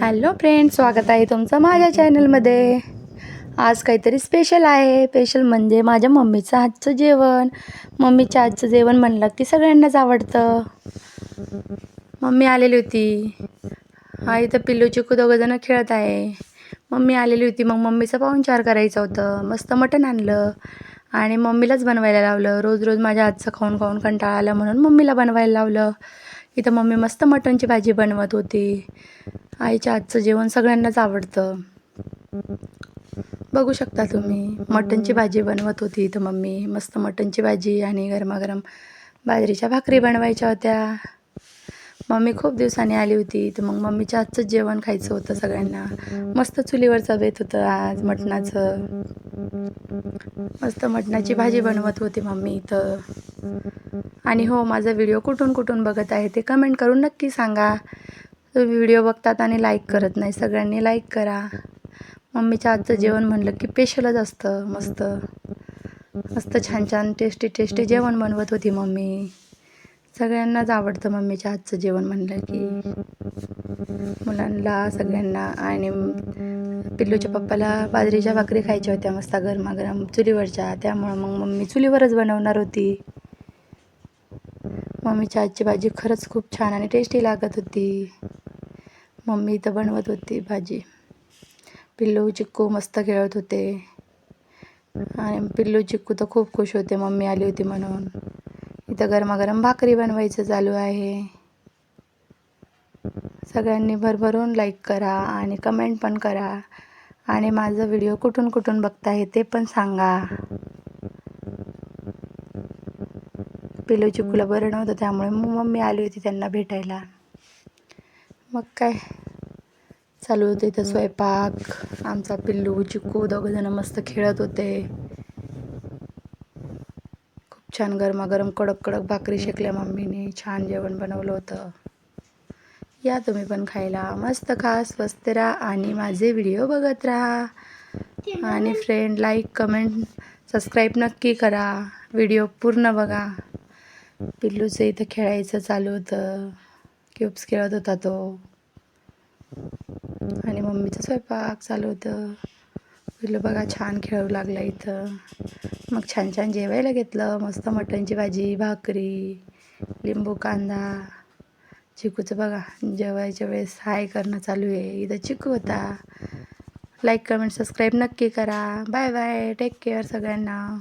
Hello friends, स्वागत आहे तुमचं माझ्या चॅनलमध्ये. आज काहीतरी स्पेशल आहे. स्पेशल म्हणजे माझ्या मम्मीचं हातचं जेवण. मम्मीच्या हातचं जेवण म्हणलं की सगळ्यांनाच आवडतं. मम्मी आलेली होती. हा इथं पिल्लू चिकू दोघंजणं खेळत आहे. मम्मी आलेली होती, मग मम्मीचं पाहुणचार करायचं होतं. मस्त मटण आणलं आणि मम्मीलाच बनवायला लावलं. रोज रोज माझ्या हातचं खाऊन खाऊन कंटाळा आला म्हणून मम्मीला बनवायला लावलं. इथं मम्मी मस्त मटणची भाजी बनवत होती. आईच्या हातचं जेवण सगळ्यांनाच आवडतं. बघू शकता तुम्ही, मटणची भाजी बनवत होती इथं मम्मी. मस्त मटणची भाजी आणि गरमागरम बाजरीच्या भाकरी बनवायच्या होत्या. मम्मी खूप दिवसांनी आली होती, तर मग मम्मीच्या हातचंच जेवण खायचं होतं सगळ्यांना. मस्त चुलीवरचं बेत होतं आज मटणाचं. मस्त मटणाची भाजी बनवत होती मम्मी इथं. आणि हो, माझा व्हिडिओ कुठून कुठून बघत आहे ते कमेंट करून नक्की सांगा. तुम्ही व्हिडिओ बघतात आणि लाईक करत नाही. सगळ्यांनी लाईक करा. मम्मीच्या हातचं जेवण म्हणलं की स्पेशलच असतं. मस्त मस्त छान छान टेस्टी टेस्टी जेवण बनवत होती मम्मी. सगळ्यांनाच आवडतं मम्मीच्या हातचं जेवण म्हणलं की. मुलांना सगळ्यांना. आणि पिल्लूच्या पप्पाला बाजरीच्या भाकरी खायच्या होत्या मस्त गरमागरम चुलीवरच्या. त्यामुळं मग मम्मी चुलीवरच बनवणार होती. मम्मीच्या हातची भाजी खरंच खूप छान आणि टेस्टी लागत होती. मम्मी इथं बनवत होती भाजी. पिल्लू चिक्कू मस्त खेळत होते आणि पिल्लू चिक्कू तर खूप खुश होते मम्मी आली होती म्हणून. इथं गरमागरम भाकरी बनवायचं चालू आहे. सगळ्यांनी भरभरून लाईक करा आणि कमेंट पण करा. आणि माझं व्हिडिओ कुठून कुठून बघताय ते पण सांगा. पिल्लू चिक्कूला बरं नव्हतं, त्यामुळे मम्मी आली होती त्यांना भेटायला. मग काय चालू होतं इथं स्वयंपाक. आमचा पिल्लू चिक्कू दोघंजणं मस्त खेळत होते. खूप छान गरमागरम कडक कडक भाकरी शेकल्या मम्मीने. छान जेवण बनवलं होतं. या तुम्ही पण खायला. मस्त खा, स्वस्त राहा आणि माझे व्हिडिओ बघत राहा. आणि फ्रेंड, लाईक कमेंट सबस्क्राईब नक्की करा. व्हिडिओ पूर्ण बघा. पिल्लूचं इथं खेळायचं चालू होतं. क्यूब्स खेळत होता तो. आणि मम्मीचं स्वयंपाक चालू होतं. पिल्लू बघा छान खेळू लागला इथं. मग छान छान जेवायला घेतलं. मस्त मटणची भाजी, भाकरी, लिंबू कांदा. चिकूचं बघा जेवायच्या वेळेस हाय करणं चालू आहे. इथं चिकू होता. लाईक कमेंट सबस्क्राईब नक्की करा. बाय बाय, टेक केअर सगळ्यांना.